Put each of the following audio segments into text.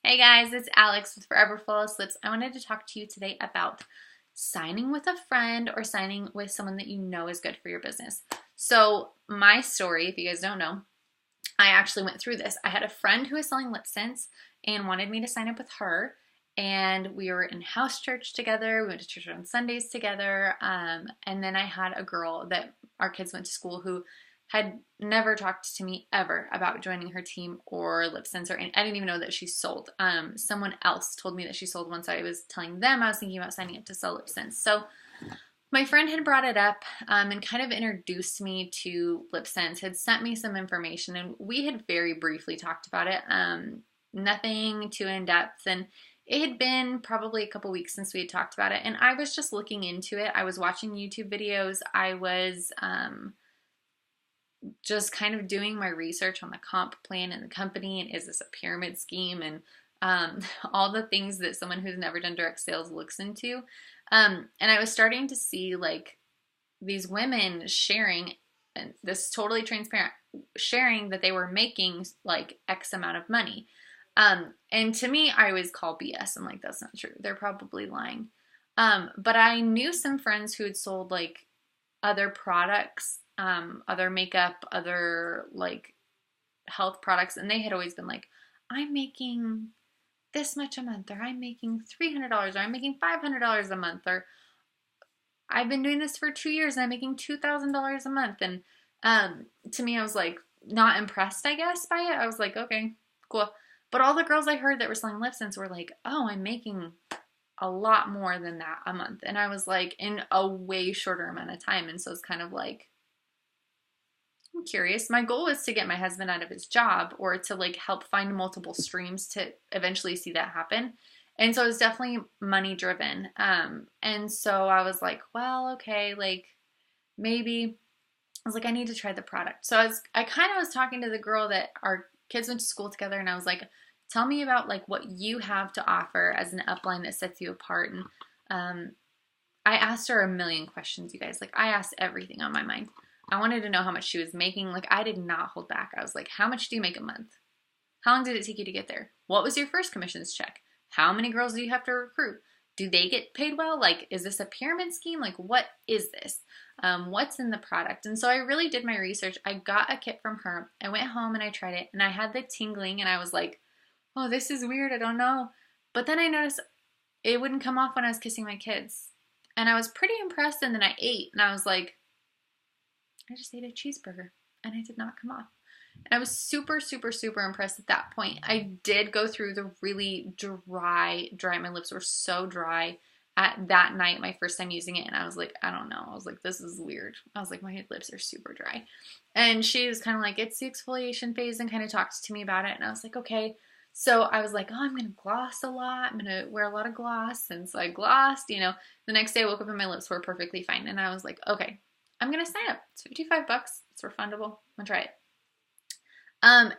Hey guys, it's Alex with Forever Flawless Lips. I wanted to talk to you today about signing with a friend or signing with someone that you know is good for your business. So, my story, if you guys don't know, I actually went through this. I had a friend who was selling LipSense and wanted me to sign up with her. And we were in house church together. We went to church on Sundays together. And then I had a girl that our kids went to school who had never talked to me ever about joining her team or LipSense, or I didn't even know that she sold. Someone else told me that she sold once I was telling them I was thinking about signing up to sell LipSense. So my friend had brought it up and kind of introduced me to LipSense, had sent me some information, and we had very briefly talked about it. Nothing too in depth, and it had been probably a couple weeks since we had talked about it, and I was just looking into it. I was watching YouTube videos. I was just kind of doing my research on the comp plan and the company, and is this a pyramid scheme, and all the things that someone who's never done direct sales looks into. And I was starting to see like these women sharing, and this totally transparent, sharing that they were making like X amount of money. And to me, I always call BS. I'm like, that's not true. They're probably lying. But I knew some friends who had sold like other products, other makeup, other like health products, and they had always been like, I'm making this much a month, or I'm making $300, or I'm making $500 a month, or I've been doing this for 2 years and I'm making $2,000 a month. And to me, I was like not impressed, I guess, by it. I was like, okay, cool. But all the girls I heard that were selling LipSense were like, oh, I'm making a lot more than that a month. And I was like, in a way shorter amount of time. And so it's kind of like, I'm curious. My goal was to get my husband out of his job, or to like help find multiple streams to eventually see that happen. And so it's definitely money driven. And so I was like, well, okay, like maybe I was like, I need to try the product. So I kind of was talking to the girl that our kids went to school together, and I was like, tell me about like what you have to offer as an upline that sets you apart. And I asked her a million questions, you guys. Like, I asked everything on my mind. I wanted to know how much she was making. Like, I did not hold back. I was like, how much do you make a month? How long did it take you to get there? What was your first commissions check? How many girls do you have to recruit? Do they get paid well? Like, is this a pyramid scheme? Like, what is this? What's in the product? And so I really did my research. I got a kit from her. I went home and I tried it, and I had the tingling, and I was like, oh, this is weird. I don't know. But then I noticed it wouldn't come off when I was kissing my kids. And I was pretty impressed, and then I ate, and I was like, I just ate a cheeseburger, and it did not come off. And I was super, super, super impressed at that point. I did go through the really dry. My lips were so dry at that night, my first time using it. And I was like, I don't know. I was like, this is weird. I was like, my lips are super dry. And she was kind of like, it's the exfoliation phase, and kind of talked to me about it. And I was like, okay. So I was like, oh, I'm going to gloss a lot. I'm going to wear a lot of gloss. And so I glossed, the next day I woke up and my lips were perfectly fine. And I was like, okay, I'm going to sign up. It's $55. It's refundable. I'm going to try it.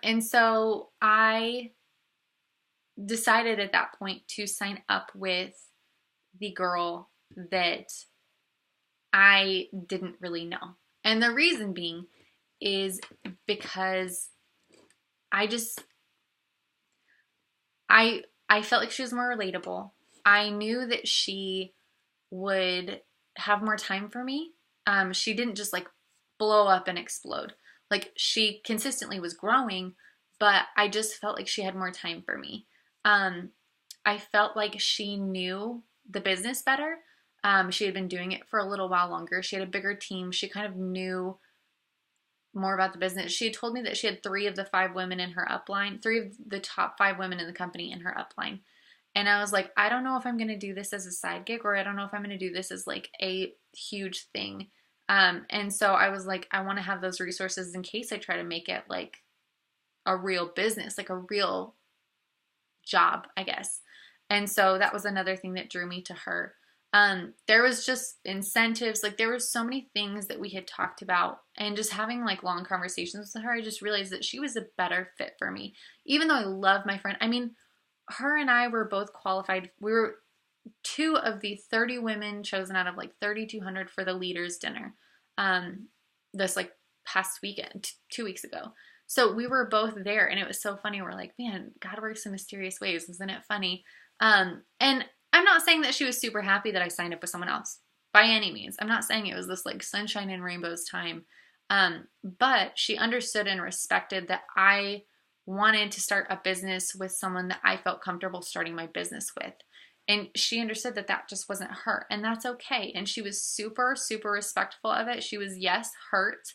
And so I decided at that point to sign up with the girl that I didn't really know. And the reason being is because I felt like she was more relatable. I knew that she would have more time for me. She didn't just like blow up and explode. Like, she consistently was growing, but I just felt like she had more time for me. I felt like she knew the business better. She had been doing it for a little while longer. She had a bigger team. She kind of knew more about the business. She had told me that she had 3 of the 5 women in her upline, 3 of the top 5 women in the company in her upline. And I was like, I don't know if I'm going to do this as a side gig, or I don't know if I'm going to do this as like a huge thing. And so I was like, I want to have those resources in case I try to make it like a real business, like a real job, I guess. And so that was another thing that drew me to her. There was just incentives. Like, there were so many things that we had talked about, and just having like long conversations with her, I just realized that she was a better fit for me. Even though I love my friend, I mean, her and I were both qualified. We were 2 of the 30 women chosen out of like 3,200 for the leaders dinner. This like past weekend, 2 weeks ago. So we were both there, and it was so funny. We're like, man, God works in mysterious ways. Isn't it funny? And I'm not saying that she was super happy that I signed up with someone else by any means. I'm not saying it was this like sunshine and rainbows time. But she understood and respected that I wanted to start a business with someone that I felt comfortable starting my business with. And she understood that that just wasn't her, and that's okay. And she was super, super respectful of it. She was, yes, hurt,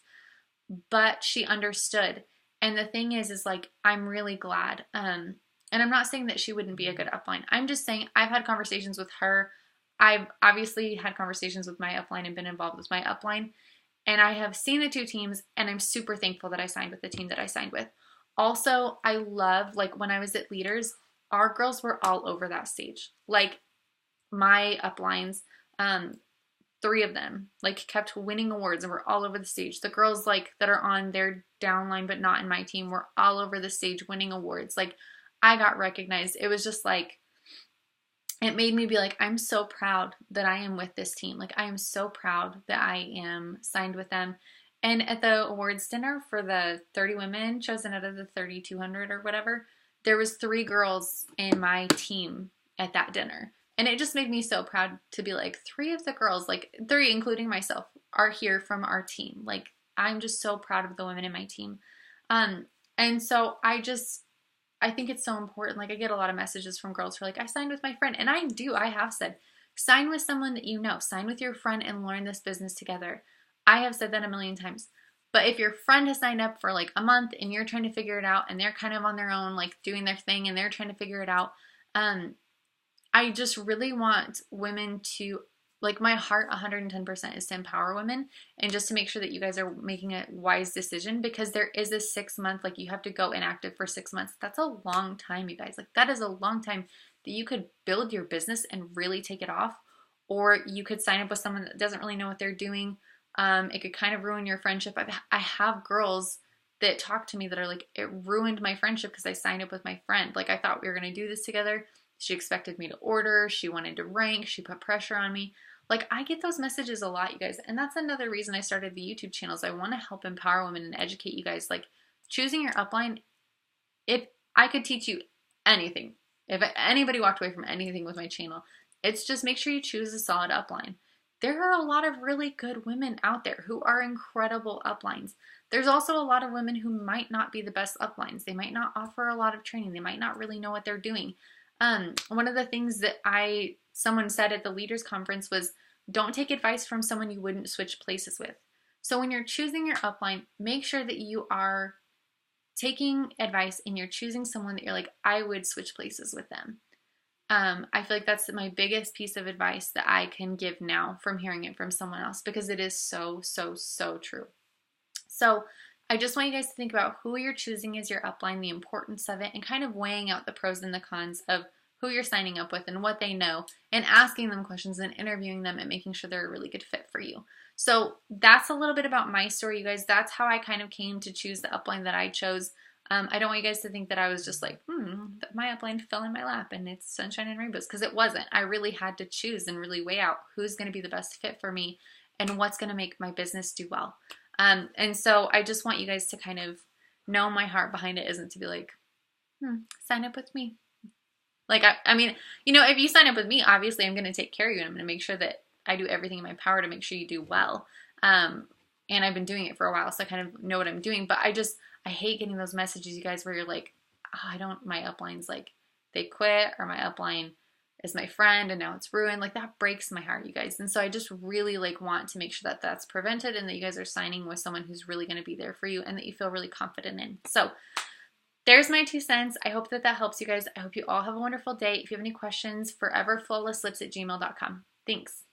but she understood. And the thing is like, I'm really glad. And I'm not saying that she wouldn't be a good upline. I'm just saying I've had conversations with her. I've obviously had conversations with my upline and been involved with my upline. And I have seen the two teams, and I'm super thankful that I signed with the team that I signed with. Also, I love, like, when I was at Leaders, our girls were all over that stage. Like, my uplines, 3 of them, like, kept winning awards and were all over the stage. The girls, like, that are on their downline but not in my team were all over the stage winning awards. Like, I got recognized. It was just, like, it made me be like, I'm so proud that I am with this team. Like, I am so proud that I am signed with them. And at the awards dinner for the 30 women chosen out of the 3,200 or whatever, there was 3 girls in my team at that dinner. And it just made me so proud to be like, 3 of the girls, like 3, including myself, are here from our team. Like, I'm just so proud of the women in my team. And so I think it's so important. Like, I get a lot of messages from girls who are like, I signed with my friend. And I have said, sign with someone that you know. Sign with your friend and learn this business together. I have said that a million times. But if your friend has signed up for like a month and you're trying to figure it out and they're kind of on their own, like doing their thing and they're trying to figure it out, I just really want women to, like, my heart 110% is to empower women and just to make sure that you guys are making a wise decision, because there is a 6-month, like, you have to go inactive for 6 months. That's a long time, you guys. Like, that is a long time that you could build your business and really take it off, or you could sign up with someone that doesn't really know what they're doing. It could kind of ruin your friendship. I have girls that talk to me that are like, it ruined my friendship because I signed up with my friend. Like, I thought we were going to do this together. She expected me to order. She wanted to rank. She put pressure on me. Like, I get those messages a lot, you guys. And that's another reason I started the YouTube channels. I want to help empower women and educate you guys. Like, choosing your upline, if I could teach you anything, if anybody walked away from anything with my channel, it's just make sure you choose a solid upline. There are a lot of really good women out there who are incredible uplines. There's also a lot of women who might not be the best uplines. They might not offer a lot of training. They might not really know what they're doing. One of the things that someone said at the Leaders Conference was, don't take advice from someone you wouldn't switch places with. So when you're choosing your upline, make sure that you are taking advice and you're choosing someone that you're like, I would switch places with them. I feel like that's my biggest piece of advice that I can give now from hearing it from someone else, because it is so, so, so true. So I just want you guys to think about who you're choosing as your upline, the importance of it, and kind of weighing out the pros and the cons of who you're signing up with and what they know, and asking them questions and interviewing them and making sure they're a really good fit for you. So that's a little bit about my story, you guys. That's how I kind of came to choose the upline that I chose. I don't want you guys to think that I was just like, my upline fell in my lap and it's sunshine and rainbows, because it wasn't. I really had to choose and really weigh out who's going to be the best fit for me and what's going to make my business do well. And so I just want you guys to kind of know my heart behind it isn't to be like, sign up with me. Like, I mean, you know, if you sign up with me, obviously I'm going to take care of you and I'm going to make sure that I do everything in my power to make sure you do well. And I've been doing it for a while, so I kind of know what I'm doing. But I hate getting those messages, you guys, where you're like, my upline's like, they quit, or my upline is my friend and now it's ruined. Like, that breaks my heart, you guys. And so I just really want to make sure that that's prevented and that you guys are signing with someone who's really going to be there for you and that you feel really confident in. So there's my 2 cents. I hope that helps you guys. I hope you all have a wonderful day. If you have any questions, foreverflawlesslips@gmail.com. Thanks.